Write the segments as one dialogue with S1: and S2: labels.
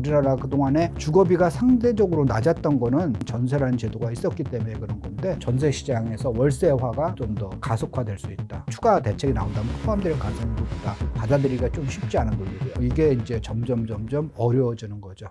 S1: 우리나라 그동안에 주거비가 상대적으로 낮았던 거는 전세라는 제도가 있었기 때문에 그런 건데, 전세 시장에서 월세화가 좀 더 가속화될 수 있다. 추가 대책이 나온다면 포함될 가능성이 높다. 받아들이기가 좀 쉽지 않은 논리고요. 이게 이제 점점 어려워지는 거죠.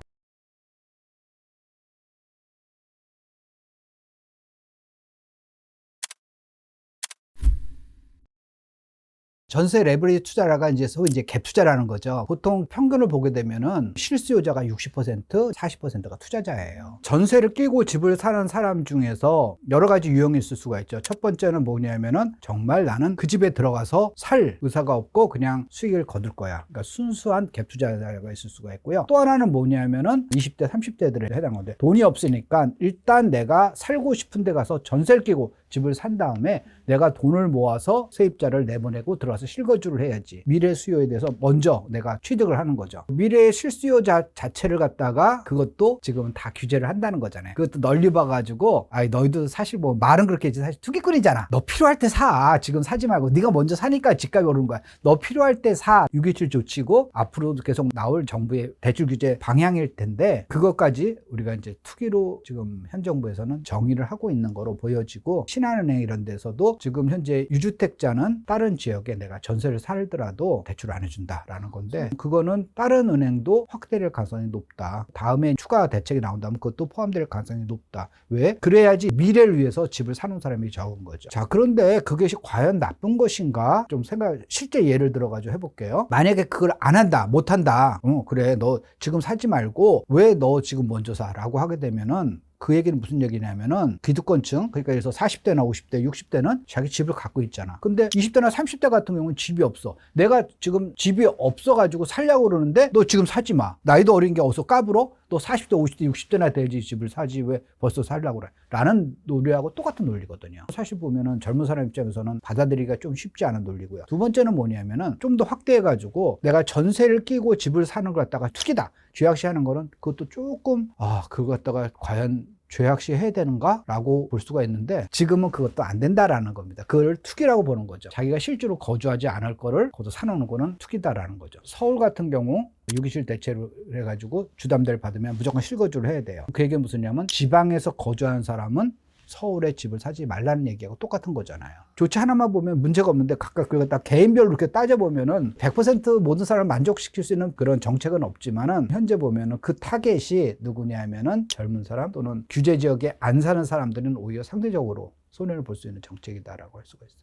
S1: 전세 레버리지 투자가 소위 갭 투자라는 거죠. 보통 평균을 보게 되면은 실수요자가 60%, 40%가 투자자예요. 전세를 끼고 집을 사는 사람 중에서 여러 가지 유형이 있을 수가 있죠. 첫 번째는 뭐냐면은 정말 나는 그 집에 들어가서 살 의사가 없고 그냥 수익을 거둘 거야. 그러니까 순수한 갭 투자자가 있을 수가 있고요. 또 하나는 뭐냐면은 20대, 30대들에 해당하는 건데, 돈이 없으니까 일단 내가 살고 싶은 데 가서 전세를 끼고 집을 산 다음에 내가 돈을 모아서 세입자를 내보내고 들어가서 실거주를 해야지. 미래 수요에 대해서 먼저 내가 취득을 하는 거죠. 미래의 실수요자 자체를 갖다가 그것도 지금은 다 규제를 한다는 거잖아요. 그것도 널리 봐가지고 너희도 사실 뭐 말은 그렇게 했지 사실 투기꾼이잖아. 너 필요할 때 사. 지금 사지 말고 네가 먼저 사니까 집값이 오르는 거야. 너 필요할 때 사. 627 조치고 앞으로도 계속 나올 정부의 대출 규제 방향일 텐데, 그것까지 우리가 이제 투기로 지금 현 정부에서는 정의를 하고 있는 거로 보여지고, 신한은행 이런 데서도 지금 현재 유주택자는 다른 지역에 내가 전세를 살더라도 대출 안 해준다라는 건데, 그거는 다른 은행도 확대될 가능성이 높다. 다음에 추가 대책이 나온다면 그것도 포함될 가능성이 높다. 왜? 그래야지 미래를 위해서 집을 사는 사람이 적은 거죠. 자, 그런데 그것이 과연 나쁜 것인가? 좀 실제 예를 들어가지고 해볼게요. 만약에 그걸 안 한다, 못 한다. 그래, 너 지금 사지 말고 왜 너 지금 먼저 사? 라고 하게 되면은, 그 얘기는 무슨 얘기냐면은, 기득권층, 그러니까 그래서 40대나 50대, 60대는 자기 집을 갖고 있잖아. 근데 20대나 30대 같은 경우는 집이 없어. 내가 지금 집이 없어가지고 살려고 그러는데 너 지금 사지 마. 나이도 어린 게 어서 까불어? 너 40대, 50대, 60대나 돼야지 집을 사지 왜 벌써 살려고 그래? 라는 논리하고 똑같은 논리거든요. 사실 보면은 젊은 사람 입장에서는 받아들이기가 좀 쉽지 않은 논리고요. 두 번째는 뭐냐면은, 좀 더 확대해가지고 내가 전세를 끼고 집을 사는 걸 갖다가 투기다, 죄악시하는 거는 그것도 조금 그거 갖다가 과연 죄악시 해야 되는가? 라고 볼 수가 있는데, 지금은 그것도 안 된다라는 겁니다. 그걸 투기라고 보는 거죠. 자기가 실제로 거주하지 않을 거를 거기서 사놓는 거는 투기다라는 거죠. 서울 같은 경우 627 대체로 해가지고 주담대를 받으면 무조건 실거주를 해야 돼요. 그 얘기는 무슨냐면, 지방에서 거주하는 사람은 서울에 집을 사지 말라는 얘기하고 똑같은 거잖아요. 조치 하나만 보면 문제가 없는데, 각각 그걸 다 개인별로 이렇게 따져보면은 100% 모든 사람을 만족시킬 수 있는 그런 정책은 없지만은, 현재 보면은 그 타겟이 누구냐면은 젊은 사람 또는 규제 지역에 안 사는 사람들은 오히려 상대적으로 손해를 볼 수 있는 정책이다라고 할 수가 있어요.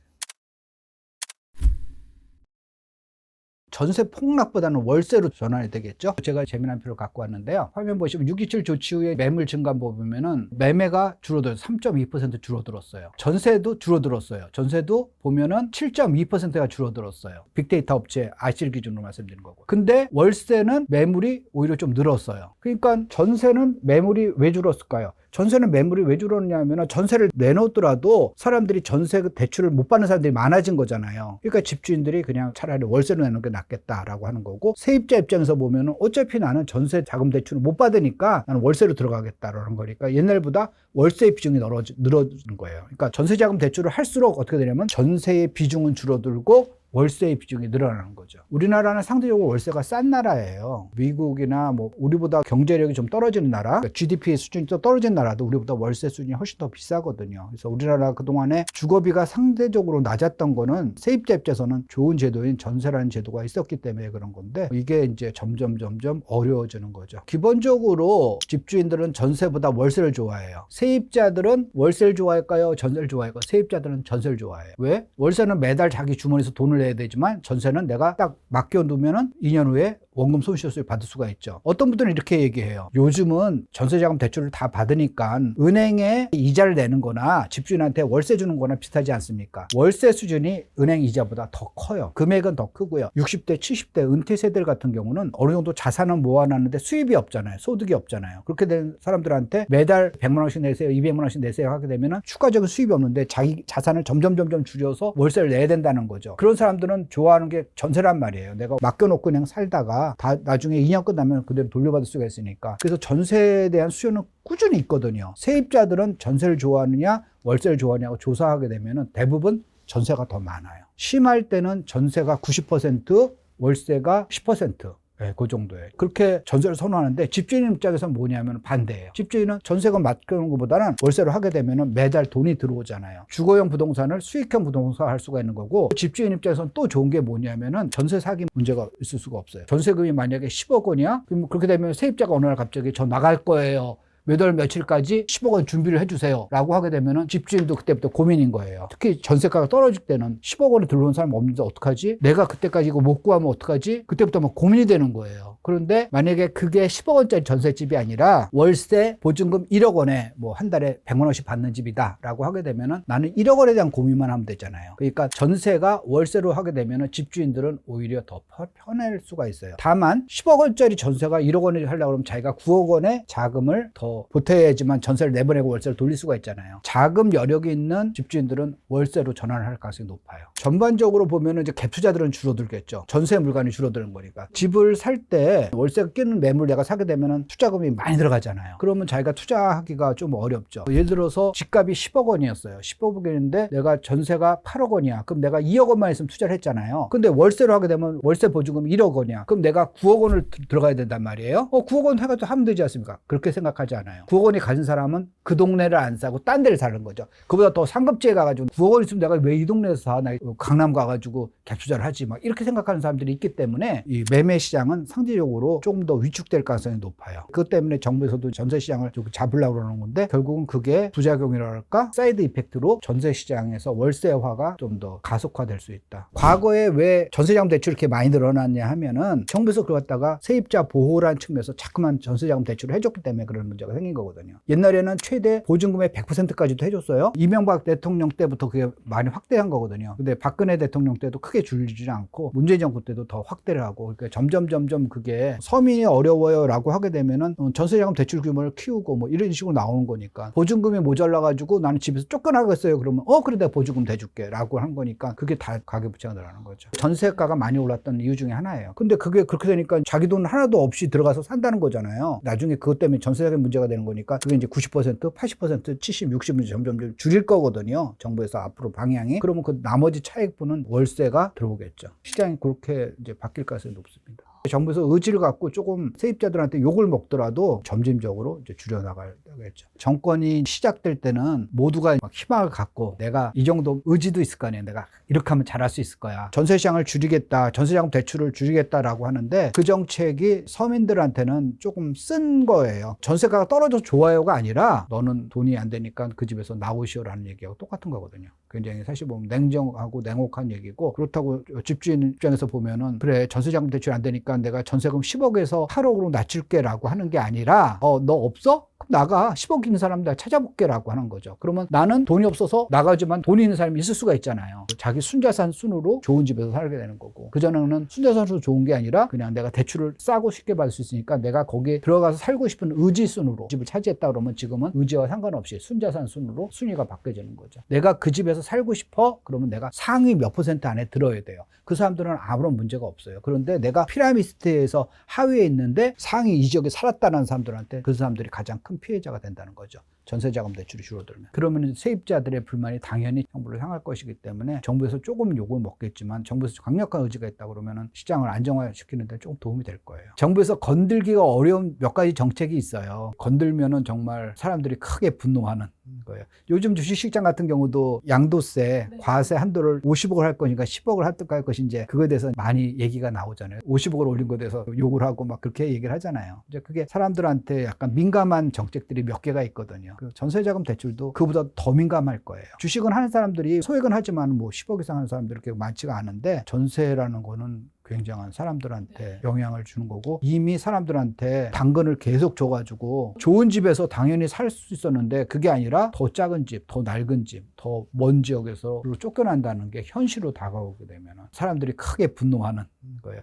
S1: 전세 폭락보다는 월세로 전환이 되겠죠. 제가 재미난 표를 갖고 왔는데요. 화면 보시면 627 조치 후에 매물 증가보 보면은 매매가 3.2% 줄어들었어요. 전세도 줄어들었어요. 전세도 보면은 7.2%가 줄어들었어요. 빅데이터 업체 아실 기준으로 말씀드리는 거고. 근데 월세는 매물이 오히려 좀 늘었어요. 그러니까 전세는 매물이 왜 줄었을까요? 전세는 매물이 왜 줄었냐면, 전세를 내놓더라도 사람들이 전세 대출을 못 받는 사람들이 많아진 거잖아요. 그러니까 집주인들이 그냥 차라리 월세로 내놓는 게 낫겠다라고 하는 거고, 세입자 입장에서 보면은 어차피 나는 전세 자금 대출을 못 받으니까 나는 월세로 들어가겠다라는 거니까 옛날보다 월세의 비중이 늘어지는 거예요. 그러니까 전세 자금 대출을 할수록 어떻게 되냐면, 전세의 비중은 줄어들고 월세의 비중이 늘어나는 거죠. 우리나라는 상대적으로 월세가 싼 나라예요. 미국이나 우리보다 경제력이 좀 떨어지는 나라, 그러니까 GDP 수준이 또 떨어진 나라도 우리보다 월세 수준이 훨씬 더 비싸거든요. 그래서 우리나라 그동안에 주거비가 상대적으로 낮았던 거는 세입자 입장에서는 좋은 제도인 전세라는 제도가 있었기 때문에 그런 건데, 이게 이제 점점 어려워지는 거죠. 기본적으로 집주인들은 전세보다 월세를 좋아해요. 세입자들은 월세를 좋아할까요? 전세를 좋아할까요? 세입자들은 전세를 좋아해요. 왜? 월세는 매달 자기 주머니에서 돈을 내야 되지만, 전세는 내가 딱 맡겨두면은 2년 후에 원금 손실수를 받을 수가 있죠. 어떤 분들은 이렇게 얘기해요. 요즘은 전세자금 대출을 다 받으니까 은행에 이자를 내는 거나 집주인한테 월세 주는 거나 비슷하지 않습니까? 월세 수준이 은행 이자보다 더 커요. 금액은 더 크고요. 60대, 70대 은퇴 세대들 같은 경우는 어느 정도 자산은 모아놨는데 수입이 없잖아요. 소득이 없잖아요. 그렇게 된 사람들한테 매달 100만 원씩 내세요, 200만 원씩 내세요 하게 되면 추가적인 수입이 없는데 자기 자산을 점점 줄여서 월세를 내야 된다는 거죠. 그런 사람들은 좋아하는 게 전세란 말이에요. 내가 맡겨놓고 그냥 살다가 다 나중에 2년 끝나면 그대로 돌려받을 수가 있으니까. 그래서 전세에 대한 수요는 꾸준히 있거든요. 세입자들은 전세를 좋아하느냐 월세를 좋아하냐고 조사하게 되면 대부분 전세가 더 많아요. 심할 때는 전세가 90%, 월세가 10%. 네, 그 정도예요. 그렇게 전세를 선호하는데 집주인 입장에서는 뭐냐면 반대예요. 집주인은 전세금 맡기는 것보다는 월세로 하게 되면 매달 돈이 들어오잖아요. 주거용 부동산을 수익형 부동산 할 수가 있는 거고, 집주인 입장에서는 또 좋은 게 뭐냐면은 전세 사기 문제가 있을 수가 없어요. 전세금이 만약에 10억 원이야? 그럼 그렇게 되면 세입자가 어느 날 갑자기 저 나갈 거예요, 몇 월 며칠까지 10억 원 준비를 해주세요 라고 하게 되면은 집주인도 그때부터 고민인 거예요. 특히 전세가가 떨어질 때는 10억 원이 들어온 사람이 없는데 어떡하지? 내가 그때까지 이거 못 구하면 어떡하지? 그때부터 막 고민이 되는 거예요. 그런데 만약에 그게 10억 원짜리 전셋집이 아니라 월세 보증금 1억 원에 뭐 한 달에 100만 원씩 받는 집이다 라고 하게 되면은 나는 1억 원에 대한 고민만 하면 되잖아요. 그러니까 전세가 월세로 하게 되면은 집주인들은 오히려 더 편할 수가 있어요. 다만 10억 원짜리 전세가 1억 원을 하려고 그러면 자기가 9억 원의 자금을 더 보태야지만 전세를 내보내고 월세를 돌릴 수가 있잖아요. 자금 여력이 있는 집주인들은 월세로 전환을 할 가능성이 높아요. 전반적으로 보면은 이제 갭 투자들은 줄어들겠죠. 전세 물건이 줄어드는 거니까. 집을 살 때 월세가 끼는 매물 내가 사게 되면은 투자금이 많이 들어가잖아요. 그러면 자기가 투자하기가 좀 어렵죠. 예를 들어서 집값이 10억 원이었어요. 10억 원인데 내가 전세가 8억 원이야. 그럼 내가 2억 원만 있으면 투자를 했잖아요. 근데 월세로 하게 되면 월세 보증금이 1억 원이야. 그럼 내가 9억 원을 들어가야 된단 말이에요. 9억 원 해가지고 하면 되지 않습니까? 그렇게 생각하지 않아요. 9억 원이 가진 사람은 그 동네를 안 사고 딴 데를 사는 거죠. 그보다 더 상급지에 가가지고 9억 원 있으면 내가 왜 이 동네에서 사? 나 강남 가가지고 갭 투자를 하지? 막 이렇게 생각하는 사람들이 있기 때문에 이 매매 시장은 상대적으로 조금 더 위축될 가능성이 높아요. 그것 때문에 정부에서도 전세 시장을 좀 잡으려고 그러는 건데 결국은 그게 부작용이랄까? 사이드 이펙트로 전세 시장에서 월세화가 좀 더 가속화될 수 있다. 과거에 왜 전세자금 대출이 이렇게 많이 늘어났냐 하면은 정부에서 그걸 갖다가 세입자 보호라는 측면에서 자꾸만 전세자금 대출을 해줬기 때문에 그런 문제가 생긴 거거든요. 옛날에는 최대 보증금의 100%까지도 해줬어요. 이명박 대통령 때부터 그게 많이 확대한 거거든요. 근데 박근혜 대통령 때도 크게 줄이지 않고 문재인 정부 때도 더 확대를 하고, 그러니까 점점 그게 서민이 어려워요 라고 하게 되면은 전세자금 대출 규모를 키우고 뭐 이런 식으로 나오는 거니까, 보증금이 모자라가지고 나는 집에서 쫓겨나겠어요 그러면 그래 내가 보증금 대줄게 라고 한 거니까 그게 다 가계부채가 늘어나는 거죠. 전세가가 많이 올랐던 이유 중에 하나예요. 근데 그게 그렇게 되니까 자기 돈 하나도 없이 들어가서 산다는 거잖아요. 나중에 그것 때문에 전세자금 문제가 되는 거니까 그게 이제 90%, 80%, 70, 60은 점점 줄일 거거든요. 정부에서 앞으로 방향이. 그러면 그 나머지 차익분은 월세가 들어오겠죠. 시장이 그렇게 이제 바뀔 가능성이 높습니다. 정부에서 의지를 갖고 조금 세입자들한테 욕을 먹더라도 점진적으로 이제 줄여나가겠죠. 정권이 시작될 때는 모두가 막 희망을 갖고 내가 이 정도 의지도 있을 거 아니에요. 내가 이렇게 하면 잘할 수 있을 거야. 전세시장을 줄이겠다, 전세자금 대출을 줄이겠다라고 하는데 그 정책이 서민들한테는 조금 쓴 거예요. 전세가가 떨어져서 좋아요가 아니라 너는 돈이 안 되니까 그 집에서 나오시오라는 얘기하고 똑같은 거거든요. 굉장히 사실 보면 냉정하고 냉혹한 얘기고, 그렇다고 집주인 입장에서 보면은 그래 전세자금 대출 안 되니까 내가 전세금 10억에서 8억으로 낮출게 라고 하는 게 아니라 너 없어? 그럼 나가. 10억 있는 사람 내가 찾아볼게 라고 하는 거죠. 그러면 나는 돈이 없어서 나가지만 돈이 있는 사람이 있을 수가 있잖아요. 자기 순자산 순으로 좋은 집에서 살게 되는 거고, 그전에는 순자산으로 좋은 게 아니라 그냥 내가 대출을 싸고 쉽게 받을 수 있으니까 내가 거기에 들어가서 살고 싶은 의지 순으로 집을 차지했다 그러면 지금은 의지와 상관없이 순자산 순으로 순위가 바뀌어지는 거죠. 내가 그 집에서 살고 싶어? 그러면 내가 상위 몇 % 안에 들어야 돼요. 그 사람들은 아무런 문제가 없어요. 그런데 내가 피라미드에서 하위에 있는데 상위 이 지역에 살았다는 사람들한테 그 사람들이 가장 큰 피해자가 된다는 거죠. 전세자금 대출이 줄어들면. 그러면 세입자들의 불만이 당연히 정부를 향할 것이기 때문에 정부에서 조금 욕을 먹겠지만 정부에서 강력한 의지가 있다 그러면 시장을 안정화시키는 데 조금 도움이 될 거예요. 정부에서 건들기가 어려운 몇 가지 정책이 있어요. 건들면은 정말 사람들이 크게 분노하는 거예요. 요즘 주식시장 같은 경우도 양도세, 과세 한도를 50억을 할 거니까 10억을 할 것인지 그거에 대해서 많이 얘기가 나오잖아요. 50억을 올린 거에 대해서 욕을 하고 막 그렇게 얘기를 하잖아요. 이제 그게 사람들한테 약간 민감한 정책들이 몇 개가 있거든요. 그 전세자금 대출도 그보다 더 민감할 거예요. 주식은 하는 사람들이 소액은 하지만 뭐 10억 이상 하는 사람들이 그렇게 많지가 않은데 전세라는 거는 굉장한 사람들한테 영향을 주는 거고, 이미 사람들한테 당근을 계속 줘가지고 좋은 집에서 당연히 살 수 있었는데 그게 아니라 더 작은 집, 더 낡은 집, 더 먼 지역에서 쫓겨난다는 게 현실로 다가오게 되면 사람들이 크게 분노하는 거예요.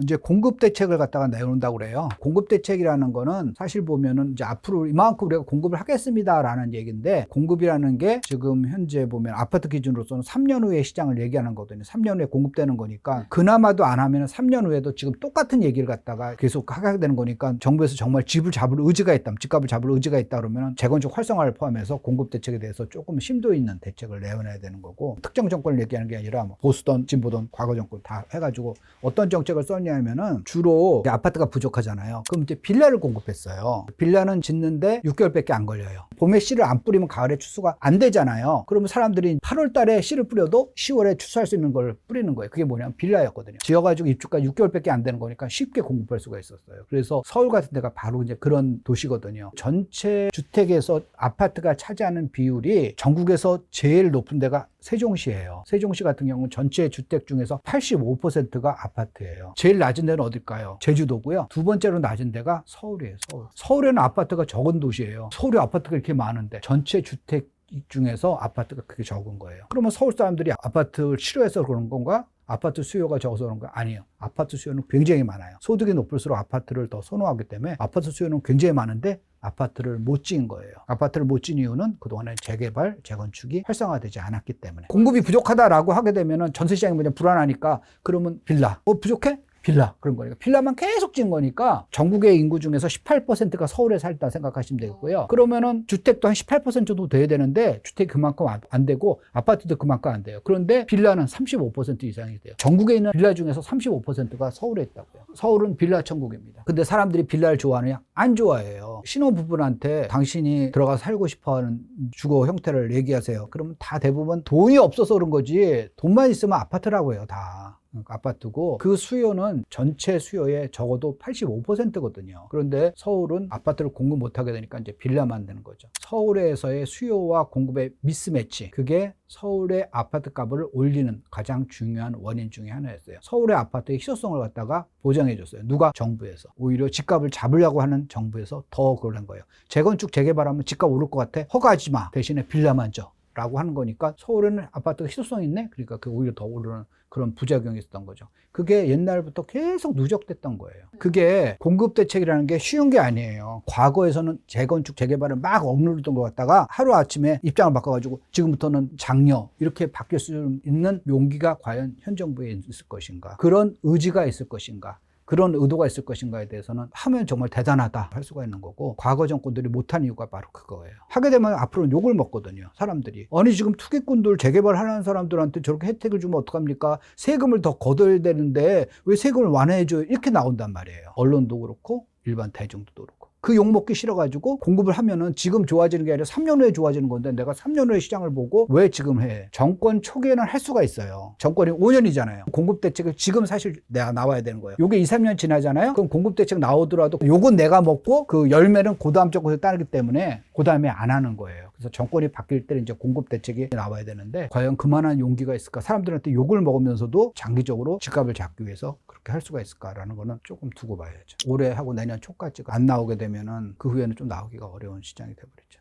S1: 이제 공급 대책을 갖다가 내놓는다고 그래요. 공급 대책이라는 거는 사실 보면은 이제 앞으로 이만큼 우리가 공급을 하겠습니다라는 얘기인데, 공급이라는 게 지금 현재 보면 아파트 기준으로서는 3년 후에 시장을 얘기하는 거거든요. 3년 후에 공급되는 거니까 그나마도 안 하면 3년 후에도 지금 똑같은 얘기를 갖다가 계속 하게 되는 거니까, 정부에서 정말 집을 잡을 의지가 있다, 집값을 잡을 의지가 있다 그러면 재건축 활성화를 포함해서 공급 대책에 대해서 조금 심도 있는 대책을 내놔야 되는 거고, 특정 정권을 얘기하는 게 아니라 뭐 보수든 진보든 과거 정권 다 해가지고 어떤 정책을 썼냐면은 주로 아파트가 부족하잖아요. 그럼 이제 빌라를 공급했어요. 빌라는 짓는데 6개월밖에 안 걸려요. 봄에 씨를 안 뿌리면 가을에 추수가 안 되잖아요. 그러면 사람들이 8월 달에 씨를 뿌려도 10월에 추수할 수 있는 걸 뿌리는 거예요. 그게 뭐냐면 빌라였거든요. 지어가지고 입주가 6개월밖에 안 되는 거니까 쉽게 공급할 수가 있었어요. 그래서 서울 같은 데가 바로 이제 그런 도시거든요. 전체 주택에서 아파트가 차지하는 비율이 전국에서 제일 높은 데가 세종시예요. 세종시 같은 경우는 전체 주택 중에서 85%가 아파트예요. 제일 낮은 데는 어딜까요? 제주도고요. 두 번째로 낮은 데가 서울이에요. 서울에는 아파트가 적은 도시예요. 서울에 아파트가 이렇게 많은데 전체 주택 중에서 아파트가 그게 적은 거예요. 그러면 서울 사람들이 아파트를 싫어해서 그런 건가? 아파트 수요가 적어서 그런 거 아니에요. 아파트 수요는 굉장히 많아요. 소득이 높을수록 아파트를 더 선호하기 때문에 아파트 수요는 굉장히 많은데 아파트를 못 지은 거예요. 아파트를 못 지은 이유는 그동안에 재개발, 재건축이 활성화되지 않았기 때문에. 공급이 부족하다라고 하게 되면 전세 시장이 그냥 불안하니까, 그러면 빌라. 부족해? 빌라. 그런 거니까. 빌라만 계속 지은 거니까 전국의 인구 중에서 18%가 서울에 살다 생각하시면 되고요. 그러면은 주택도 한 18% 정도 돼야 되는데 주택이 그만큼 안 되고 아파트도 그만큼 안 돼요. 그런데 빌라는 35% 이상이 돼요. 전국에 있는 빌라 중에서 35%가 서울에 있다고요. 서울은 빌라 천국입니다. 근데 사람들이 빌라를 좋아하느냐? 안 좋아해요. 신혼부부한테 당신이 들어가서 살고 싶어하는 주거 형태를 얘기하세요. 그러면 다 대부분 돈이 없어서 그런 거지, 돈만 있으면 아파트라고 해요. 다 아파트고, 그 수요는 전체 수요의 적어도 85%거든요. 그런데 서울은 아파트를 공급 못하게 되니까 이제 빌라만 되는 거죠. 서울에서의 수요와 공급의 미스매치, 그게 서울의 아파트 값을 올리는 가장 중요한 원인 중에 하나였어요. 서울의 아파트의 희소성을 갖다가 보장해 줬어요. 누가? 정부에서. 오히려 집값을 잡으려고 하는 정부에서 더 그러는 거예요. 재건축 재개발하면 집값 오를 것 같아? 허가하지 마. 대신에 빌라만 줘 라고 하는 거니까 서울에는 아파트가 희소성이 있네? 그러니까 그 오히려 더 오르는 그런 부작용이 있었던 거죠. 그게 옛날부터 계속 누적됐던 거예요. 그게 공급대책이라는 게 쉬운 게 아니에요. 과거에서는 재건축, 재개발을 막 억누르던 것 같다가 하루아침에 입장을 바꿔가지고 지금부터는 장려 이렇게 바뀔 수 있는 용기가 과연 현 정부에 있을 것인가, 그런 의지가 있을 것인가, 그런 의도가 있을 것인가에 대해서는 하면 정말 대단하다 할 수가 있는 거고, 과거 정권들이 못한 이유가 바로 그거예요. 하게 되면 앞으로는 욕을 먹거든요, 사람들이. 아니 지금 투기꾼들, 재개발하는 사람들한테 저렇게 혜택을 주면 어떡합니까? 세금을 더 걷어야 되는데 왜 세금을 완화해줘요? 이렇게 나온단 말이에요. 언론도 그렇고 일반 대중도 그렇고. 그 욕먹기 싫어가지고 공급을 하면은 지금 좋아지는 게 아니라 3년 후에 좋아지는 건데, 내가 3년 후에 시장을 보고 왜 지금 해? 정권 초기에는 할 수가 있어요. 정권이 5년이잖아요. 공급대책을 지금 사실 내가 나와야 되는 거예요. 요게 2, 3년 지나잖아요. 그럼 공급대책 나오더라도 요건 내가 먹고 그 열매는 그 다음 정권에 따르기 때문에 그 다음에 안 하는 거예요. 그래서 정권이 바뀔 때는 이제 공급대책이 나와야 되는데, 과연 그만한 용기가 있을까? 사람들한테 욕을 먹으면서도 장기적으로 집값을 잡기 위해서 그렇게 할 수가 있을까라는 거는 조금 두고 봐야죠. 올해 하고 내년 초까지 안 나오게 되면은 그 후에는 좀 나오기가 어려운 시장이 돼버리죠.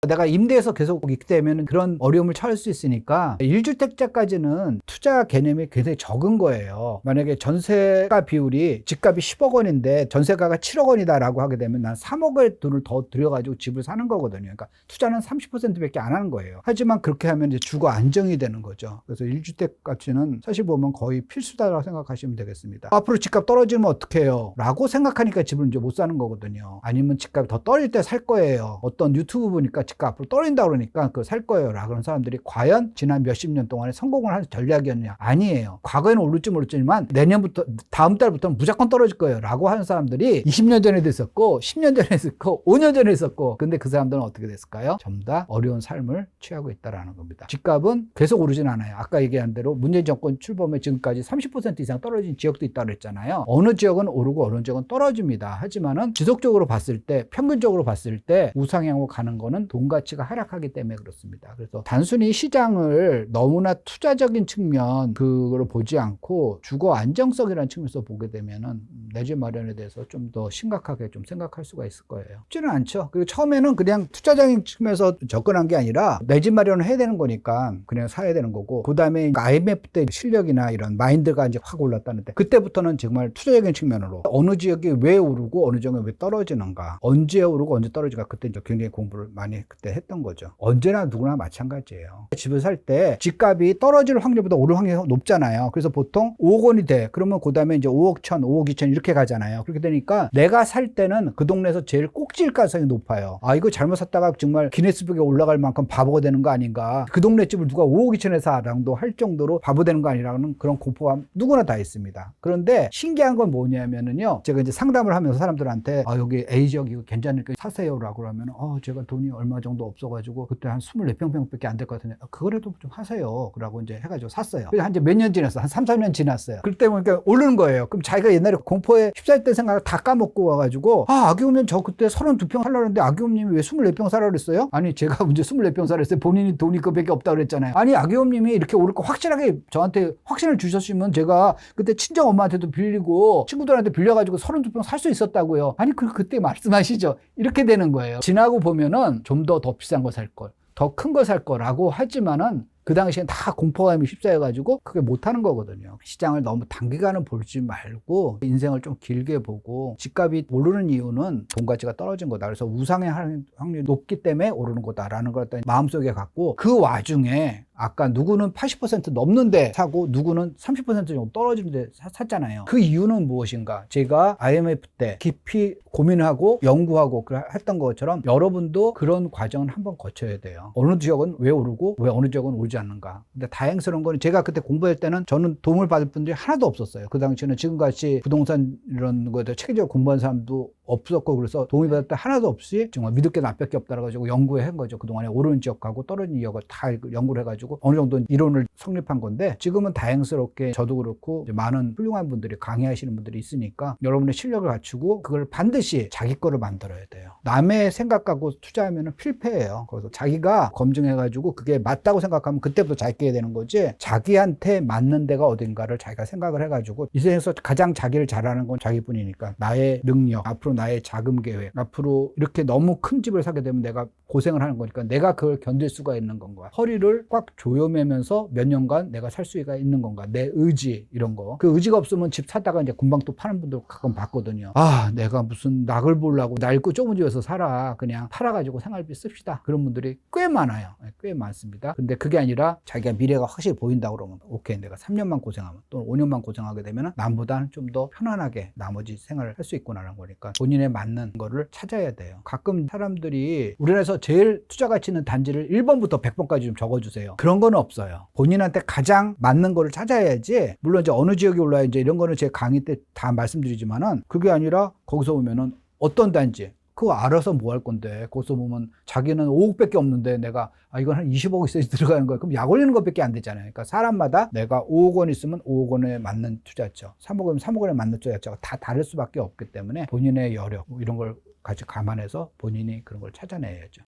S1: 내가 임대해서 계속 있기 때문에 그런 어려움을 처할 수 있으니까 1주택자까지는 투자 개념이 굉장히 적은 거예요. 만약에 전세가 비율이 집값이 10억 원인데 전세가가 7억 원이다라고 하게 되면 난 3억의 돈을 더 들여가지고 집을 사는 거거든요. 그러니까 투자는 30%밖에 안 하는 거예요. 하지만 그렇게 하면 이제 주거 안정이 되는 거죠. 그래서 1주택 가치는 사실 보면 거의 필수다라고 생각하시면 되겠습니다. 앞으로 집값 떨어지면 어떡해요? 라고 생각하니까 집을 이제 못 사는 거거든요. 아니면 집값이 더 떨어질 때 살 거예요. 어떤 유튜브 보니까 집값 앞으로 떨어진다 그러니까 그거 살 거예요 라 그런 사람들이 과연 지난 몇십 년 동안에 성공을 한 전략이었냐? 아니에요. 과거에는 오를지 모르지만 내년부터, 다음 달부터는 무조건 떨어질 거예요 라고 하는 사람들이 20년 전에도 있었고 10년 전에 있었고 5년 전에 있었고, 근데 그 사람들은 어떻게 됐을까요? 전부 다 어려운 삶을 취하고 있다는 겁니다. 집값은 계속 오르진 않아요. 아까 얘기한 대로 문재인 정권 출범에 지금까지 30% 이상 떨어진 지역도 있다고 그랬잖아요. 어느 지역은 오르고 어느 지역은 떨어집니다. 하지만은 지속적으로 봤을 때, 평균적으로 봤을 때 우상향으로 가는 거는 돈 가치가 하락하기 때문에 그렇습니다. 그래서 단순히 시장을 너무나 투자적인 측면 그걸 보지 않고 주거 안정성이라는 측면에서 보게 되면은 내 집 마련에 대해서 좀 더 심각하게 좀 생각할 수가 있을 거예요. 쉽지는 않죠. 그리고 처음에는 그냥 투자적인 측면에서 접근한 게 아니라 내 집 마련을 해야 되는 거니까 그냥 사야 되는 거고, 그 다음에 IMF 때 실력이나 이런 마인드가 이제 확 올랐다는데, 그때부터는 정말 투자적인 측면으로 어느 지역이 왜 오르고 어느 지역이 왜 떨어지는가, 언제 오르고 언제 떨어지는가, 그때 이제 굉장히 공부를 많이 그때 했던 거죠. 언제나 누구나 마찬가지예요. 집을 살 때 집값이 떨어질 확률보다 오를 확률이 높잖아요. 그래서 보통 5억 원이 돼. 그러면 그 다음에 이제 5억 1천, 5억 2천 이렇게 가잖아요. 그렇게 되니까 내가 살 때는 그 동네에서 제일 꼭지일 가능성이 높아요. 아, 이거 잘못 샀다가 정말 기네스북에 올라갈 만큼 바보가 되는 거 아닌가, 그 동네 집을 누가 5억 2천에 사랑도 할 정도로 바보 되는 거 아니라는 그런 공포감 누구나 다 있습니다. 그런데 신기한 건 뭐냐면은요, 제가 이제 상담을 하면서 사람들한테 여기 A지역 이거 괜찮으니까 사세요라고 하면 제가 돈이 얼마 정도 없어가지고 그때 한 24평밖에 안 될 것 같은데 그거라도 좀 하세요. 그러고 이제 해가지고 샀어요. 그래서 한 이제 몇 년 지났어. 한 3, 4년 지났어요. 그때 보니까 오르는 거예요. 그럼 자기가 옛날에 공포에 휩싸일 때 생각을 다 까먹고 와가지고, 아기오면 저 그때 32평 살라고 했는데 아기오님이 왜 24평 사라고 그랬어요? 아니, 제가 이제 24평 사라고 했어요. 본인이 돈이 그밖에 없다고 그랬잖아요. 아니, 아기오님이 이렇게 오를 거 확실하게 저한테 확신을 주셨으면 제가 그때 친정 엄마한테도 빌리고 친구들한테 빌려가지고 32평 살 수 있었다고요. 아니, 그때 말씀하시죠. 이렇게 되는 거예요. 지나고 보면은 좀 더 비싼 거 살 걸, 더 큰 거 살 거라고 하지만은 그 당시엔 다 공포감이 휩싸여가지고 그게 못하는 거거든요. 시장을 너무 단기간을 보지 말고 인생을 좀 길게 보고, 집값이 오르는 이유는 돈 가치가 떨어진 거다. 그래서 우상의 확률이 높기 때문에 오르는 거다라는 걸 마음속에 갖고, 그 와중에 아까 누구는 80% 넘는데 사고 누구는 30% 정도 떨어지는데 샀잖아요. 그 이유는 무엇인가? 제가 IMF 때 깊이 고민하고 연구하고 했던 것처럼 여러분도 그런 과정을 한번 거쳐야 돼요. 어느 지역은 왜 오르고 왜 어느 지역은 오르지 않는가. 근데 다행스러운 건, 제가 그때 공부할 때는 저는 도움을 받을 분들이 하나도 없었어요. 그 당시에는 지금같이 부동산 이런 거에 대해 체계적으로 공부한 사람도 없었고, 그래서 도움이 받을 때 하나도 없이 정말 믿을 게 나밖에 없다고 가지고 연구해 한 거죠. 그동안에 오르는 지역하고 떨어진 지역을 다 연구를 해가지고 어느 정도 이론을 성립한 건데, 지금은 다행스럽게 저도 그렇고 많은 훌륭한 분들이 강의하시는 분들이 있으니까 여러분의 실력을 갖추고 그걸 반드시 자기 거를 만들어야 돼요. 남의 생각 갖고 투자하면 필패예요. 그래서 자기가 검증해가지고 그게 맞다고 생각하면 그때부터 잘 깨야 되는 거지, 자기한테 맞는 데가 어딘가를 자기가 생각을 해가지고, 이 세상에서 가장 자기를 잘하는 건 자기뿐이니까 나의 능력, 앞으로 나의 자금 계획, 앞으로 이렇게 너무 큰 집을 사게 되면 내가 고생을 하는 거니까 내가 그걸 견딜 수가 있는 건가, 허리를 꽉 조여매면서 몇 년간 내가 살 수가 있는 건가, 내 의지, 이런 거. 그 의지가 없으면 집 사다가 이제 금방 또 파는 분들 가끔 봤거든요. 내가 무슨 낙을 보려고 낡고 좁은 집에서 살아, 그냥 팔아가지고 생활비 씁시다, 그런 분들이 꽤 많아요. 꽤 많습니다. 근데 그게 아니라 자기가 미래가 확실히 보인다 그러면 오케이, 내가 3년만 고생하면 또는 5년만 고생하게 되면 남보다는 좀 더 편안하게 나머지 생활을 할 수 있구나라는 거니까 본인에 맞는 거를 찾아야 돼요. 가끔 사람들이 우리나라에서 제일 투자 가치 있는 단지를 1번부터 100번까지 좀 적어주세요. 그런 건 없어요. 본인한테 가장 맞는 거를 찾아야지. 물론 이제 어느 지역이 올라야 이제 이런 거는 제 강의 때 다 말씀드리지만은, 그게 아니라 거기서 보면은 어떤 단지 그거 알아서 뭐 할 건데, 거기서 보면 자기는 5억밖에 없는데 내가 이건 한 20억 있어야지 들어가는 거야. 그럼 약 올리는 것밖에 안 되잖아요. 그러니까 사람마다 내가 5억 원 있으면 5억 원에 맞는 투자처, 3억 원이면 3억 원에 맞는 투자처가 다 다를 수밖에 없기 때문에 본인의 여력 이런 걸 같이 감안해서 본인이 그런 걸 찾아내야죠.